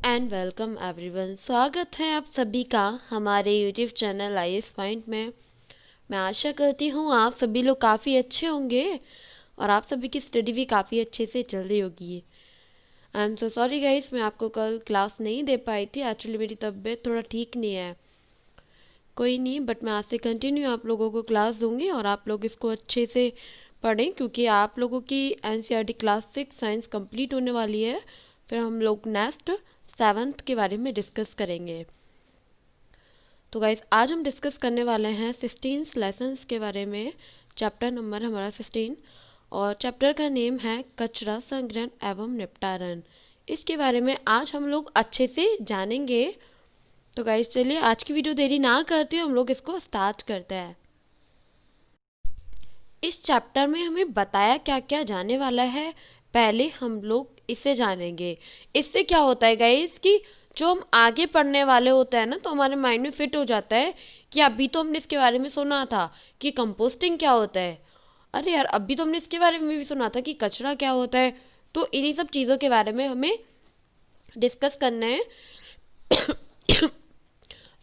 And welcome everyone. स्वागत है आप सभी का हमारे यूट्यूब चैनल आईएएस पॉइंट में। मैं आशा करती हूँ आप सभी लोग काफ़ी अच्छे होंगे और आप सभी की स्टडी भी काफ़ी अच्छे से चल रही होगी। I am so sorry guys, मैं आपको कल क्लास नहीं दे पाई थी। एक्चुअली मेरी तबीयत थोड़ा ठीक नहीं है। कोई नहीं, बट मैं आज से कंटिन्यू आप लोगों को क्लास दूंगी और आप लोग इसको अच्छे से पढ़ें, क्योंकि आप लोगों की एनसीईआरटी क्लास 6 साइंस कंप्लीट होने वाली है। फिर हम लोग नेक्स्ट 7th के बारे में डिस्कस करेंगे। तो गाइस आज हम डिस्कस करने वाले हैं 16 लेसन्स के बारे में। चैप्टर नंबर हमारा 16 और चैप्टर का नेम है कचरा संग्रहण एवं निपटारण। इसके बारे में आज हम लोग अच्छे से जानेंगे। तो गाइस चलिए आज की वीडियो देरी ना करते हुए हम लोग इसको स्टार्ट करते हैं। इस चैप्टर में हमें बताया क्या क्या जाने वाला है, पहले हम लोग इसे जानेंगे। इससे क्या होता है गाइस कि जो हम आगे पढ़ने वाले होते हैं ना, तो हमारे माइंड में फिट हो जाता है कि अभी तो हमने इसके बारे में सुना था कि कंपोस्टिंग क्या होता है, अरे यार अभी तो हमने इसके बारे में भी सुना था कि कचरा क्या होता है। तो इन्हीं सब चीज़ों के बारे में हमें डिस्कस करना है।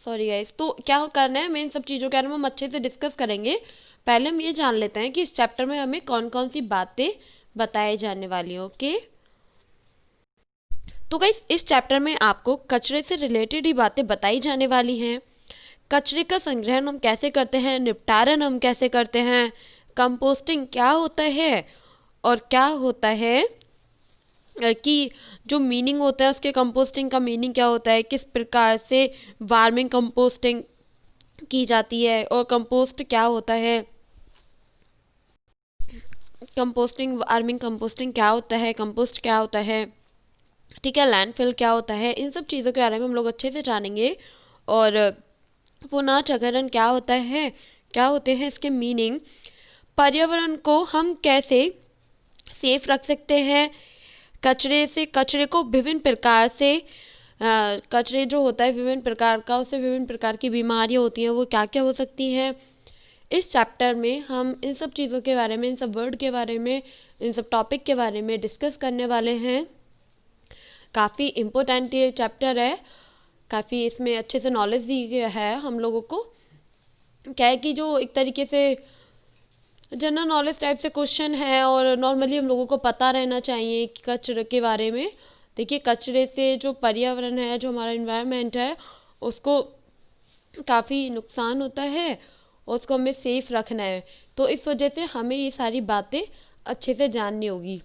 सॉरी गाइस, तो क्या करना है, हमें इन सब चीज़ों के बारे में हम अच्छे से डिस्कस करेंगे। पहले हम ये जान लेते हैं कि इस चैप्टर में हमें कौन कौन सी बातें बताई जाने वाली हैं। ओके, तो गाइस इस चैप्टर में आपको कचरे से रिलेटेड ही बातें बताई जाने वाली हैं। कचरे का संग्रहण हम कैसे करते हैं, निपटारण हम कैसे करते हैं, कंपोस्टिंग क्या होता है और क्या होता है कि जो मीनिंग होता है उसके कंपोस्टिंग का मीनिंग क्या होता है, किस प्रकार से वार्मिंग कंपोस्टिंग की जाती है और कंपोस्ट क्या होता है, कंपोस्टिंग वार्मिंग कंपोस्टिंग क्या होता है, कंपोस्ट क्या होता है, ठीक है, लैंडफिल क्या होता है। इन सब चीज़ों के बारे में हम लोग अच्छे से जानेंगे। और पुनर्चक्रण क्या होता है, क्या होते हैं इसके मीनिंग, पर्यावरण को हम कैसे सेफ रख सकते हैं, कचरे को विभिन्न प्रकार से कचरे जो होता है विभिन्न प्रकार का, उससे विभिन्न प्रकार की बीमारियां होती हैं, वो क्या क्या हो सकती हैं। इस चैप्टर में हम इन सब चीज़ों के बारे में, इन सब वर्ड के बारे में, इन सब टॉपिक के बारे में डिस्कस करने वाले हैं। काफ़ी इम्पोर्टेंट ये चैप्टर है, काफ़ी इसमें अच्छे से नॉलेज दी गया है हम लोगों को। क्या है कि जो एक तरीके से जनरल नॉलेज टाइप से क्वेश्चन है और नॉर्मली हम लोगों को पता रहना चाहिए कि कचरे के बारे में। देखिए कचरे से जो पर्यावरण है, जो हमारा इन्वायरमेंट है, उसको काफ़ी नुकसान होता है और उसको हमें सेफ रखना है। तो इस वजह से हमें ये सारी बातें अच्छे से जाननी होगी।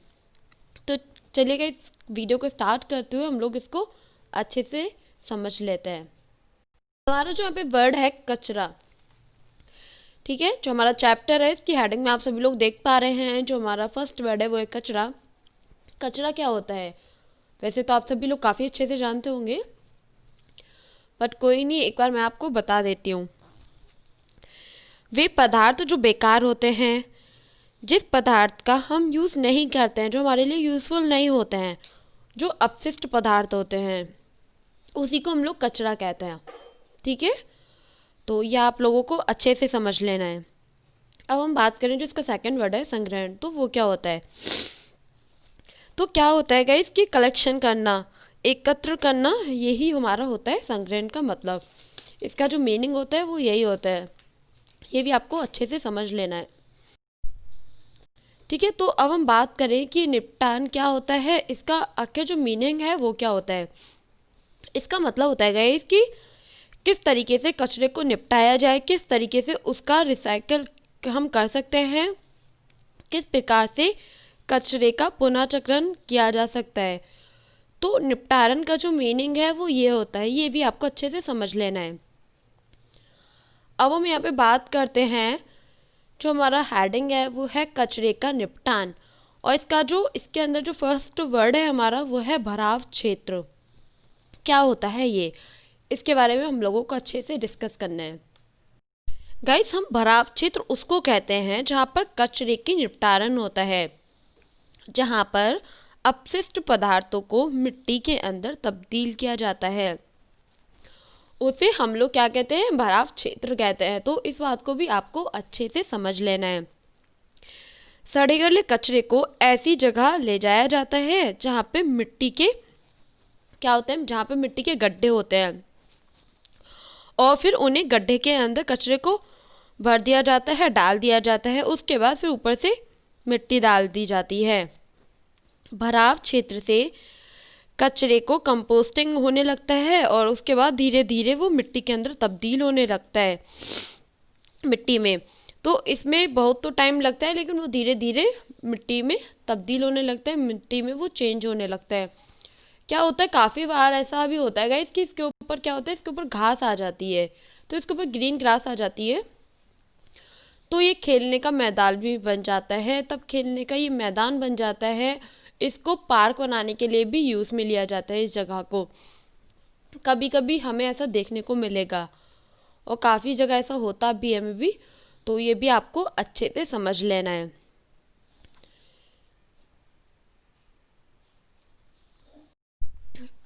तो चलिएगा इस वीडियो को स्टार्ट करते हुए हम लोग इसको अच्छे से समझ लेते हैं। हमारा जो यहाँ पे वर्ड है कचरा, ठीक है, जो हमारा चैप्टर है इसकी हेडिंग में आप सभी लोग देख पा रहे हैं, जो हमारा फर्स्ट वर्ड है वो है कचरा। कचरा क्या होता है, वैसे तो आप सभी लोग काफ़ी अच्छे से जानते होंगे, बट कोई नहीं, एक बार मैं आपको बता देती हूँ। वे पदार्थ जो बेकार होते हैं, जिस पदार्थ का हम यूज़ नहीं करते हैं, जो हमारे लिए यूज़फुल नहीं होते हैं, जो अपशिष्ट पदार्थ होते हैं, उसी को हम लोग कचरा कहते हैं। ठीक है, तो यह आप लोगों को अच्छे से समझ लेना है। अब हम बात करें जो इसका सेकंड वर्ड है संग्रहण, तो वो क्या होता है। तो क्या होता है गाइस कि कलेक्शन करना, एकत्र करना, यही हमारा होता है संग्रहण का मतलब। इसका जो मीनिंग होता है वो यही होता है, ये भी आपको अच्छे से समझ लेना है। ठीक है, तो अब हम बात करें कि निपटान क्या होता है, इसका आखिर जो मीनिंग है वो क्या होता है। इसका मतलब होता है गाइस कि किस तरीके से कचरे को निपटाया जाए, किस तरीके से उसका रिसाइकल हम कर सकते हैं, किस प्रकार से कचरे का पुनर्चक्रण किया जा सकता है। तो निपटारण का जो मीनिंग है वो ये होता है, ये भी आपको अच्छे से समझ लेना है। अब हम यहाँ पे बात करते हैं, जो हमारा हेडिंग है वो है कचरे का निपटान, और इसका जो इसके अंदर जो फर्स्ट वर्ड है हमारा वो है भराव क्षेत्र। क्या होता है ये, इसके बारे में हम लोगों को अच्छे से डिस्कस करना है। गाइस हम भराव क्षेत्र उसको कहते हैं जहाँ पर कचरे की निपटारण होता है, जहाँ पर अपशिष्ट पदार्थों को मिट्टी के अंदर तब्दील किया जाता है, उसे हम लोग क्या कहते हैं, भराव क्षेत्र कहते हैं। तो इस बात को भी आपको अच्छे से समझ लेना है। सड़े गले कचरे को ऐसी जगह ले जाया जाता है जहाँ पे मिट्टी के क्या होता है, जहाँ पे मिट्टी के गड्ढे होते हैं, और फिर उन्हें गड्ढे के अंदर कचरे को भर दिया जाता है, डाल दिया जाता है। उसके बाद फिर ऊपर से मिट्टी डाल दी जाती है। भराव क्षेत्र से कचरे को कंपोस्टिंग होने लगता है और उसके बाद धीरे धीरे वो मिट्टी के अंदर तब्दील होने लगता है, मिट्टी में। तो इसमें बहुत तो टाइम लगता है, लेकिन वो धीरे धीरे मिट्टी में तब्दील होने लगता है, मिट्टी में वो चेंज होने लगता है। क्या होता है, काफ़ी बार ऐसा भी होता है गाइस कि इसके ऊपर क्या होता है, इसके ऊपर घास आ जाती है, तो इसके ऊपर ग्रीन ग्रास आ जाती है, तो ये खेलने का मैदान भी बन जाता है। तब खेलने का ये मैदान बन जाता है। इसको पार्क बनाने के लिए भी यूज़ में लिया जाता है इस जगह को। कभी कभी हमें ऐसा देखने को मिलेगा और काफ़ी जगह ऐसा होता भी है में भी, तो ये भी आपको अच्छे से समझ लेना है।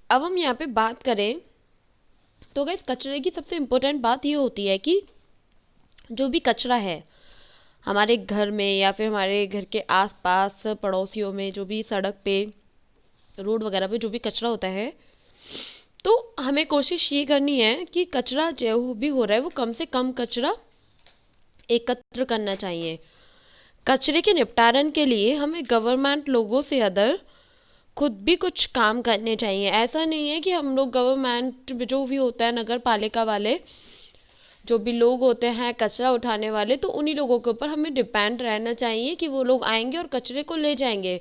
अब हम यहाँ पे बात करें तो गाइस, कचरे की सबसे इम्पोर्टेंट बात ये होती है कि जो भी कचरा है हमारे घर में या फिर हमारे घर के आसपास पड़ोसियों में, जो भी सड़क पे, रोड वगैरह पे जो भी कचरा होता है, तो हमें कोशिश ये करनी है कि कचरा जो भी हो रहा है वो कम से कम कचरा एकत्र करना चाहिए। कचरे के निपटारण के लिए हमें गवर्नमेंट लोगों से अदर खुद भी कुछ काम करने चाहिए। ऐसा नहीं है कि हम लोग गवर्नमेंट जो भी होता है, नगर पालिका वाले जो भी लोग होते हैं कचरा उठाने वाले, तो उन्हीं लोगों के ऊपर हमें डिपेंड रहना चाहिए कि वो लोग आएंगे और कचरे को ले जाएंगे।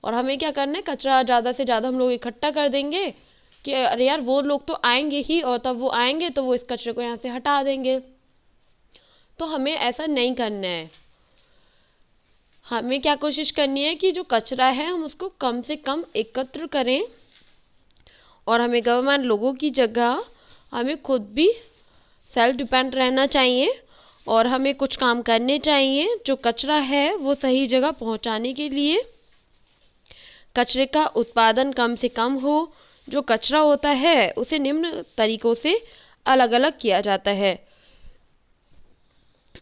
और हमें क्या करना है, कचरा ज़्यादा से ज़्यादा हम लोग इकट्ठा कर देंगे कि अरे यार वो लोग तो आएंगे ही, और तब वो आएंगे तो वो इस कचरे को यहाँ से हटा देंगे। तो हमें ऐसा नहीं करना है। हमें क्या कोशिश करनी है कि जो कचरा है हम उसको कम से कम एकत्र करें, और हमें गवर्नमेंट लोगों की जगह हमें खुद भी सेल्फ डिपेंड रहना चाहिए, और हमें कुछ काम करने चाहिए जो कचरा है वो सही जगह पहुंचाने के लिए। कचरे का उत्पादन कम से कम हो। जो कचरा होता है उसे निम्न तरीकों से अलग अलग किया जाता है।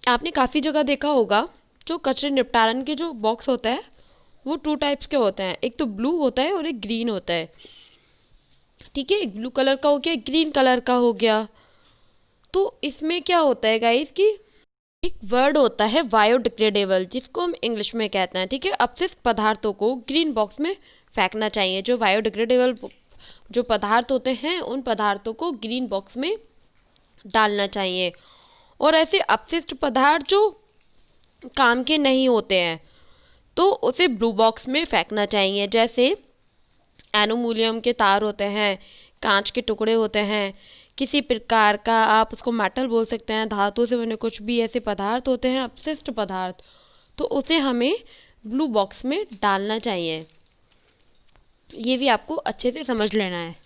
आपने काफ़ी जगह देखा होगा, जो कचरे निपटारण के जो बॉक्स होता है वो 2 टाइप्स के होते हैं, एक तो ब्लू होता है और एक ग्रीन होता है। ठीक है, एक ब्लू कलर का हो गया, एक ग्रीन कलर का हो गया। तो इसमें क्या होता है गाइस कि एक वर्ड होता है बायोडिग्रेडेबल, जिसको हम इंग्लिश में कहते हैं। ठीक है, अपशिष्ट पदार्थों को ग्रीन बॉक्स में फेंकना चाहिए। जो बायोडिग्रेडेबल जो पदार्थ होते हैं उन पदार्थों को ग्रीन बॉक्स में डालना चाहिए, और ऐसे अपशिष्ट पदार्थ जो काम के नहीं होते हैं तो उसे ब्लू बॉक्स में फेंकना चाहिए। जैसे एल्युमिनियम के तार होते हैं, कांच के टुकड़े होते हैं, किसी प्रकार का आप उसको मेटल बोल सकते हैं, धातु से बने कुछ भी ऐसे पदार्थ होते हैं अपशिष्ट पदार्थ, तो उसे हमें ब्लू बॉक्स में डालना चाहिए। ये भी आपको अच्छे से समझ लेना है।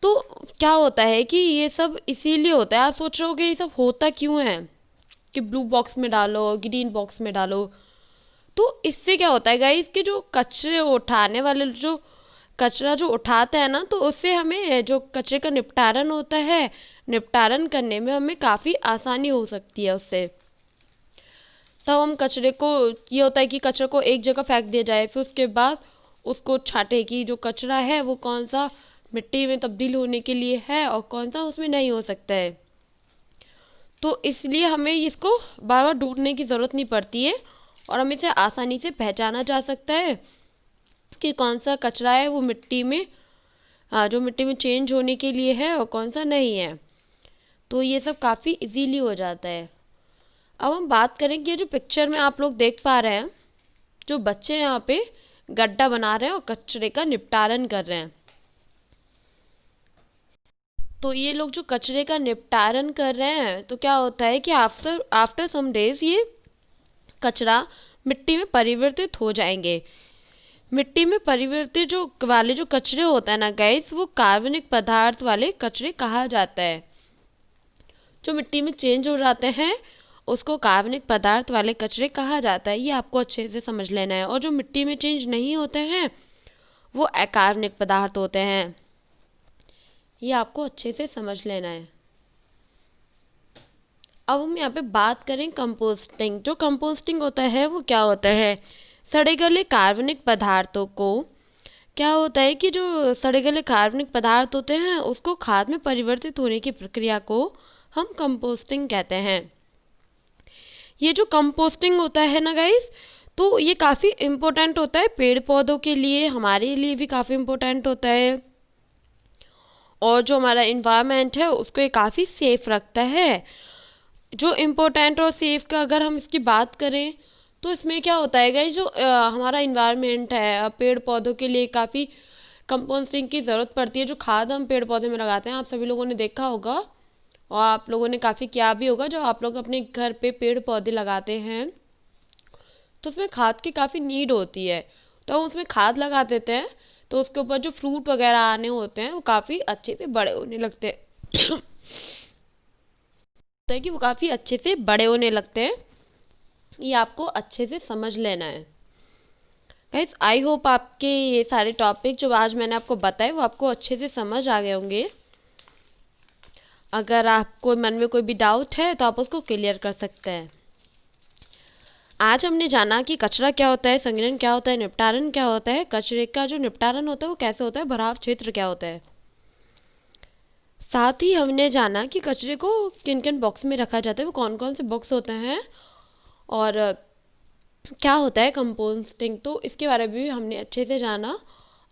तो क्या होता है कि ये सब इसीलिए होता है, आप सोच रहे होगे ये सब होता क्यों है कि ब्लू बॉक्स में डालो, ग्रीन बॉक्स में डालो। तो इससे क्या होता है गाइस कि जो कचरे उठाने वाले जो कचरा जो उठाते हैं ना, तो उससे हमें जो कचरे का निपटारण होता है, निपटारण करने में हमें काफ़ी आसानी हो सकती है उससे। तब हम कचरे को, ये होता है कि कचरे को एक जगह फेंक दिया जाए, फिर उसके बाद उसको छांटे कि जो कचरा है वो कौन सा मिट्टी में तब्दील होने के लिए है और कौन सा उसमें नहीं हो सकता है। तो इसलिए हमें इसको बार बार ढूंढने की ज़रूरत नहीं पड़ती है, और हमें इसे आसानी से पहचाना जा सकता है कि कौन सा कचरा है वो मिट्टी में, जो मिट्टी में चेंज होने के लिए है, और कौन सा नहीं है। तो ये सब काफ़ी इजीली हो जाता है। अब हम बात करें कि ये जो पिक्चर में आप लोग देख पा रहे हैं, जो बच्चे यहाँ पे गड्ढा बना रहे हैं और कचरे का निपटारण कर रहे हैं। तो ये लोग जो कचरे का निपटारण कर रहे हैं, तो क्या होता है कि आफ्टर आफ्टर सम डेज ये कचरा मिट्टी में परिवर्तित हो जाएंगे। मिट्टी में परिवर्तित जो वाले जो कचरे होता है ना गैस, वो कार्बनिक पदार्थ वाले कचरे कहा जाता है। जो मिट्टी में चेंज हो जाते हैं उसको कार्बनिक पदार्थ वाले कचरे कहा जाता है। ये आपको अच्छे से समझ लेना है। और जो मिट्टी में चेंज नहीं होते हैं वो अकार्बनिक पदार्थ होते हैं। ये आपको अच्छे से समझ लेना है। अब हम यहाँ पे बात करें कंपोस्टिंग। जो कंपोस्टिंग होता है वो क्या होता है, सड़े गले कार्बनिक पदार्थों को क्या होता है कि जो सड़े गले कार्बनिक पदार्थ होते हैं उसको खाद में परिवर्तित होने की प्रक्रिया को हम कंपोस्टिंग कहते हैं। ये जो कंपोस्टिंग होता है ना गाइस, तो ये काफ़ी इम्पोर्टेंट होता है पेड़ पौधों के लिए, हमारे लिए भी काफ़ी इम्पोर्टेंट होता है, और जो हमारा इन्वायरमेंट है उसको ये काफ़ी सेफ रखता है। जो इम्पोर्टेंट और सेफ का अगर हम इसकी बात करें तो इसमें क्या होता है गाइस, जो हमारा इन्वायरमेंट है, पेड़ पौधों के लिए काफ़ी कंपोस्टिंग की ज़रूरत पड़ती है। जो खाद हम पेड़ पौधे में लगाते हैं, आप सभी लोगों ने देखा होगा और आप लोगों ने काफ़ी किया भी होगा, जो आप लोग अपने घर पे पेड़ पौधे लगाते हैं तो उसमें खाद की काफ़ी नीड होती है, तो हम उसमें खाद लगा देते हैं तो उसके ऊपर जो फ्रूट वगैरह आने होते हैं वो काफ़ी अच्छे से बड़े होने लगते हैं होता है कि वो काफ़ी अच्छे से बड़े होने लगते हैं। ये आपको अच्छे से समझ लेना है गाइस। आई होप आपके ये सारे टॉपिक जो आज मैंने आपको बताए वो आपको अच्छे से समझ आ गए होंगे। अगर आपको मन में कोई भी डाउट है तो आप उसको क्लियर कर सकते हैं। आज हमने जाना कि कचरा क्या होता है, संग्रहण क्या होता है, निपटारण क्या होता है, कचरे का जो निपटारण होता है वो कैसे होता है, भराव क्षेत्र क्या होता है। साथ ही हमने जाना कि कचरे को किन किन बॉक्स में रखा जाता है, वो कौन कौन से बॉक्स होते हैं, और क्या होता है कंपोस्टिंग, तो इसके बारे में भी हमने अच्छे से जाना।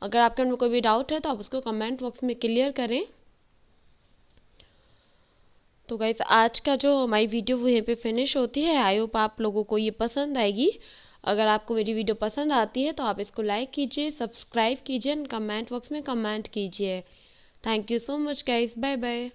अगर आपके मन में कोई भी डाउट है तो आप उसको कमेंट बॉक्स में क्लियर करें। तो गाइस आज का जो हमारी वीडियो वो यहीं पे फिनिश होती है। आई होप आप लोगों को ये पसंद आएगी। अगर आपको मेरी वीडियो पसंद आती है तो आप इसको लाइक कीजिए, सब्सक्राइब कीजिए और कमेंट बॉक्स में कमेंट कीजिए। Thank you so much guys, bye bye.